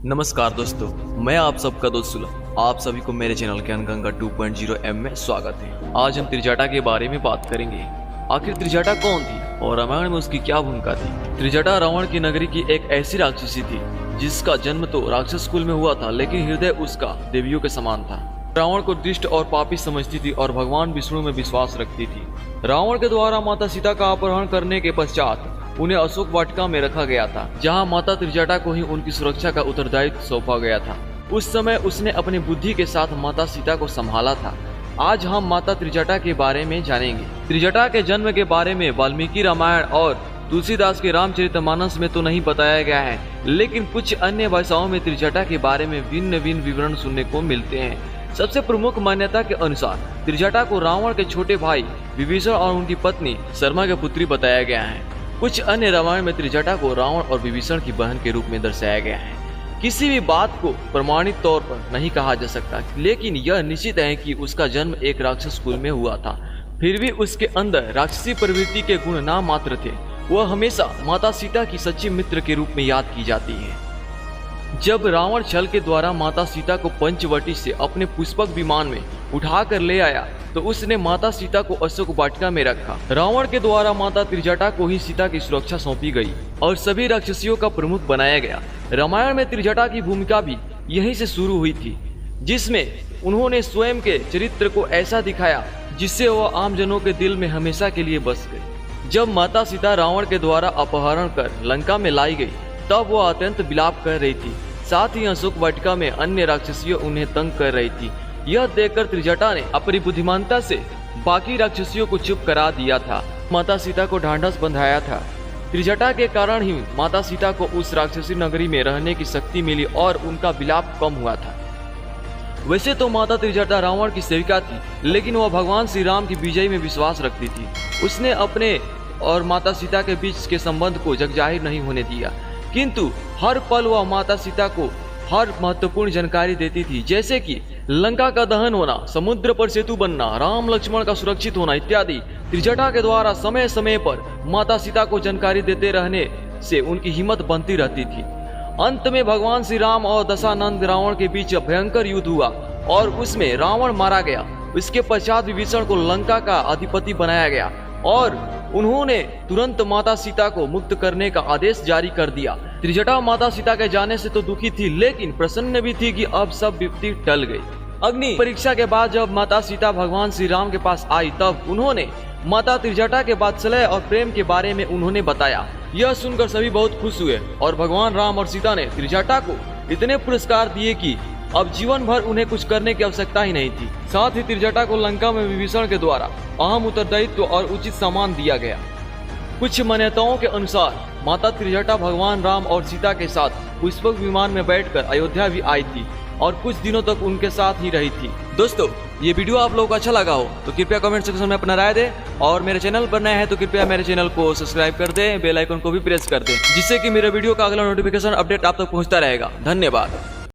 नमस्कार दोस्तों, मैं आप सबका दोस्त सुलभ। आप सभी को मेरे चैनल ज्ञान गंगा 2.0 में स्वागत है। आज हम त्रिजटा के बारे में बात करेंगे। आखिर त्रिजटा कौन थी और रामायण में उसकी क्या भूमिका थी। त्रिजटा रावण की नगरी की एक ऐसी राक्षसी थी जिसका जन्म तो राक्षस कुल में हुआ था, लेकिन हृदय उसका देवियों के समान था। रावण को दुष्ट और पापी समझती थी और भगवान विष्णु में विश्वास रखती थी। रावण के द्वारा माता सीता का अपहरण करने के पश्चात उन्हें अशोक वाटिका में रखा गया था, जहां माता त्रिजटा को ही उनकी सुरक्षा का उत्तरदायित्व सौंपा गया था। उस समय उसने अपनी बुद्धि के साथ माता सीता को संभाला था। आज हम माता त्रिजटा के बारे में जानेंगे। त्रिजटा के जन्म के बारे में वाल्मीकि रामायण और तुलसीदास के रामचरितमानस में तो नहीं बताया गया है, लेकिन कुछ अन्य भाषाओं में त्रिजटा के बारे में भिन्न भिन्न विवरण सुनने को मिलते हैं। सबसे प्रमुख मान्यता के अनुसार त्रिजटा को रावण के छोटे भाई विभीषण और उनकी पत्नी शर्मा की पुत्री बताया गया है। कुछ अन्य रामायण में त्रिजटा को रावण और विभीषण की बहन के रूप में दर्शाया गया है। किसी भी बात को प्रमाणित तौर पर नहीं कहा जा सकता, लेकिन यह निश्चित है कि उसका जन्म एक राक्षस कुल में हुआ था। फिर भी उसके अंदर राक्षसी प्रवृत्ति के गुण नाम मात्र थे। वह हमेशा माता सीता की सच्ची मित्र के रूप में याद की जाती है। जब रावण छल के द्वारा माता सीता को पंचवटी से अपने पुष्पक विमान में उठा कर ले आया, तो उसने माता सीता को अशोक वाटिका में रखा। रावण के द्वारा माता त्रिजटा को ही सीता की सुरक्षा सौंपी गई और सभी राक्षसियों का प्रमुख बनाया गया। रामायण में त्रिजटा की भूमिका भी यहीं से शुरू हुई थी, जिसमें उन्होंने स्वयं के चरित्र को ऐसा दिखाया जिससे वह आम जनों के दिल में हमेशा के लिए बस गई। जब माता सीता रावण के द्वारा अपहरण कर लंका में लाई गई, तब वह अत्यंत विलाप कर रही थी। साथ ही अशोक वाटिका में अन्य राक्षसियों उन्हें तंग कर रही थी। यह देखकर त्रिजटा ने अपनी बुद्धिमानता से बाकी राक्षसियों को चुप करा दिया था। माता सीता को ढांढस बंधाया था। त्रिजटा के कारण ही माता सीता को उस राक्षसी नगरी में रहने की शक्ति मिली और उनका विलाप कम हुआ था। वैसे तो माता त्रिजटा रावण की सेविका थी, लेकिन वह भगवान श्री राम की विजय में विश्वास रखती थी। उसने अपने और माता सीता के बीच के संबंध को जगजाहिर नहीं होने दिया, किंतु हर पल वह माता सीता को हर महत्वपूर्ण जानकारी देती थी, जैसे कि लंका का दहन होना, समुद्र पर सेतु बनना, राम लक्ष्मण का सुरक्षित होना इत्यादि। त्रिजटा के द्वारा समय समय पर माता सीता को जानकारी देते रहने से उनकी हिम्मत बनती रहती थी। अंत में भगवान श्री राम और दशानंद रावण के बीच भयंकर युद्ध हुआ और उसमें रावण मारा गया। इसके पश्चात विभीषण को लंका का अधिपति बनाया गया और उन्होंने तुरंत माता सीता को मुक्त करने का आदेश जारी कर दिया। त्रिजटा माता सीता के जाने से तो दुखी थी, लेकिन प्रसन्न भी थी कि अब सब विपत्ति टल गई। अग्नि परीक्षा के बाद जब माता सीता भगवान श्री राम के पास आई, तब उन्होंने माता त्रिजटा के वात्सल्य और प्रेम के बारे में उन्होंने बताया। यह सुनकर सभी बहुत खुश हुए और भगवान राम और सीता ने त्रिजटा को इतने पुरस्कार दिए कि अब जीवन भर उन्हें कुछ करने की आवश्यकता ही नहीं थी। साथ ही त्रिजटा को लंका में विभीषण के द्वारा अहम उत्तरदायित्व और उचित सम्मान दिया गया। कुछ मान्यताओं के अनुसार माता त्रिजटा भगवान राम और सीता के साथ पुष्पक विमान में बैठकर अयोध्या भी आई थी और कुछ दिनों तक उनके साथ ही रही थी। दोस्तों, ये वीडियो आप लोगों को अच्छा लगा हो तो कृपया कमेंट सेक्शन में अपना राय दें और मेरे चैनल पर नए हैं तो कृपया मेरे चैनल को सब्सक्राइब कर दें, बेल आइकन को भी प्रेस कर दें, जिससे कि मेरे वीडियो का अगला नोटिफिकेशन अपडेट आप तक पहुंचता रहेगा। धन्यवाद।